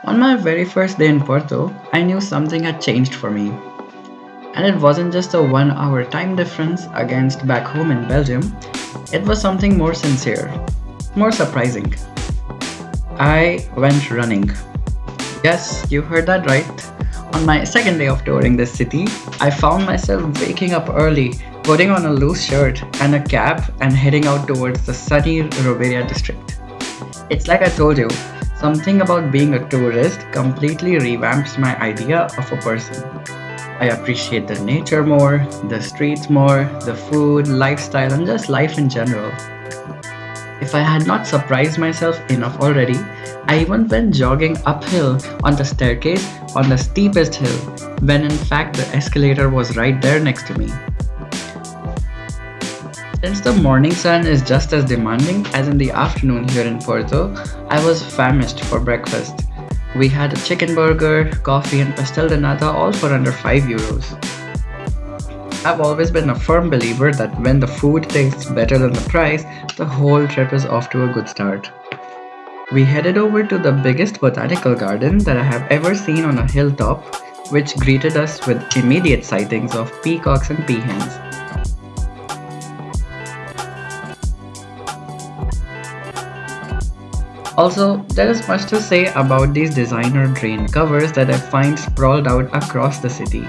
On my very first day in Porto, I knew something had changed for me. And it wasn't just a 1 hour time difference against back home in Belgium, it was something more sincere, more surprising. I went running. Yes, you heard that right. On my second day of touring this city, I found myself waking up early, putting on a loose shirt and a cap, and heading out towards the sunny Roberia district. It's like I told you, something about being a tourist completely revamps my idea of a person. I appreciate the nature more, the streets more, the food, lifestyle, and just life in general. If I had not surprised myself enough already, I even went jogging uphill on the staircase on the steepest hill, when in fact the escalator was right there next to me. Since the morning sun is just as demanding as in the afternoon here in Porto, I was famished for breakfast. We had a chicken burger, coffee, and pastel de nata all for under 5 euros. I've always been a firm believer that when the food tastes better than the price, the whole trip is off to a good start. We headed over to the biggest botanical garden that I have ever seen on a hilltop, which greeted us with immediate sightings of peacocks and peahens. Also, there is much to say about these designer drain covers that I find sprawled out across the city.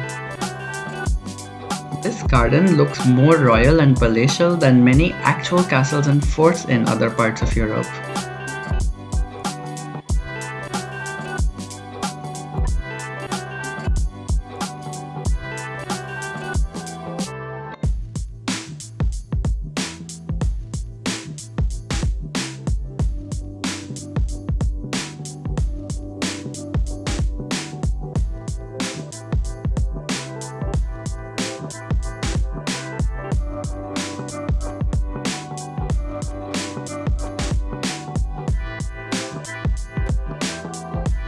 This garden looks more royal and palatial than many actual castles and forts in other parts of Europe.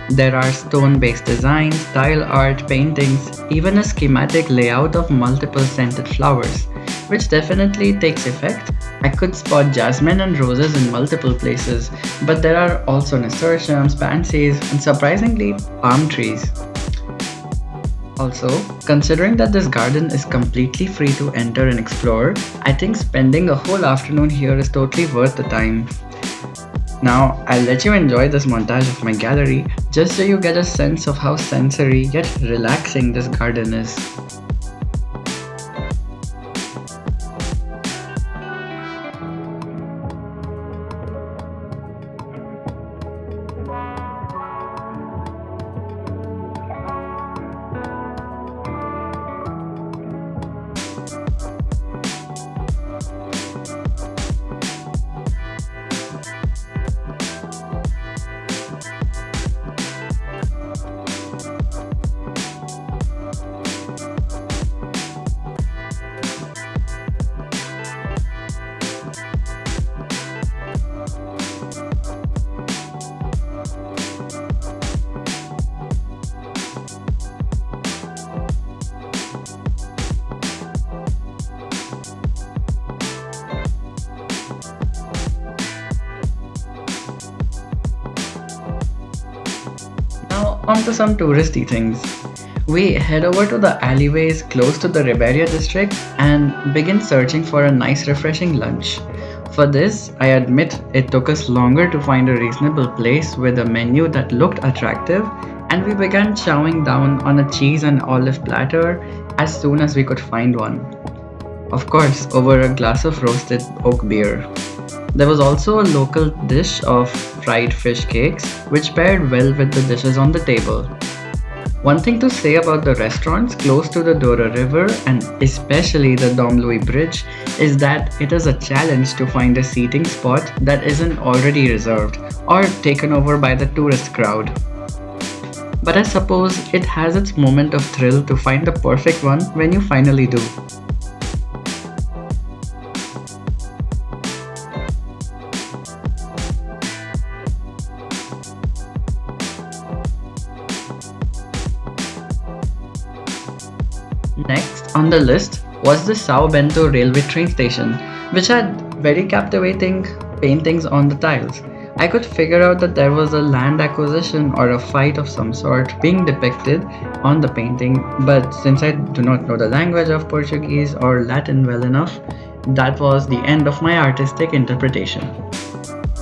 There are stone based designs, tile art, paintings, even a schematic layout of multiple scented flowers, which definitely takes effect. I could spot jasmine and roses in multiple places, but there are also nasturtiums, pansies, and surprisingly, palm trees. Also, considering that this garden is completely free to enter and explore, I think spending a whole afternoon here is totally worth the time. Now, I'll let you enjoy this montage of my gallery just so you get a sense of how sensory yet relaxing this garden is. Now, on to some touristy things. We head over to the alleyways close to the Riberia district and begin searching for a nice, refreshing lunch. For this, I admit it took us longer to find a reasonable place with a menu that looked attractive, and we began chowing down on a cheese and olive platter as soon as we could find one. Of course, over a glass of roasted oak beer. There was also a local dish of fried fish cakes, which paired well with the dishes on the table. One thing to say about the restaurants close to the Douro River and especially the Dom Louis Bridge is that it is a challenge to find a seating spot that isn't already reserved or taken over by the tourist crowd. But I suppose it has its moment of thrill to find the perfect one when you finally do. Next on the list was the Sao Bento railway train station, which had very captivating paintings on the tiles. I could figure out that there was a land acquisition or a fight of some sort being depicted on the painting, but since I do not know the language of Portuguese or Latin well enough, that was the end of my artistic interpretation.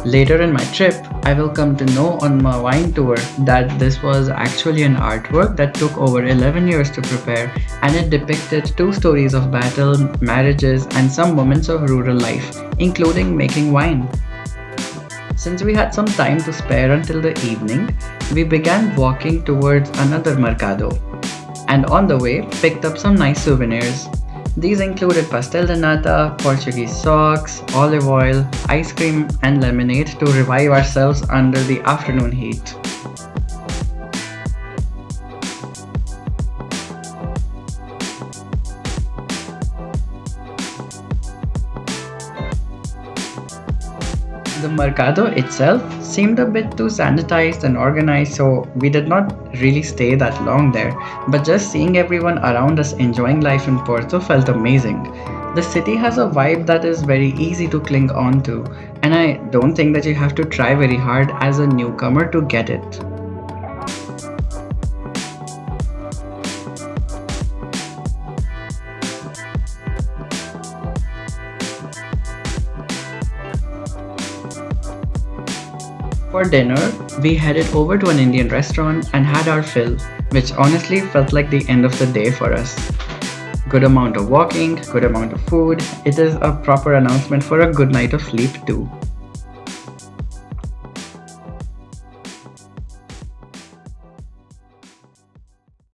Later in my trip, I will come to know on my wine tour that this was actually an artwork that took over 11 years to prepare, and it depicted two stories of battle, marriages, and some moments of rural life, including making wine. Since we had some time to spare until the evening, we began walking towards another mercado, and on the way picked up some nice souvenirs. These included pastel de nata, Portuguese socks, olive oil, ice cream, and lemonade to revive ourselves under the afternoon heat. The Mercado itself seemed a bit too sanitized and organized, so we did not really stay that long there. But just seeing everyone around us enjoying life in Porto felt amazing. The city has a vibe that is very easy to cling on to, and I don't think that you have to try very hard as a newcomer to get it. For dinner, we headed over to an Indian restaurant and had our fill, which honestly felt like the end of the day for us. Good amount of walking, good amount of food. It is a proper announcement for a good night of sleep too.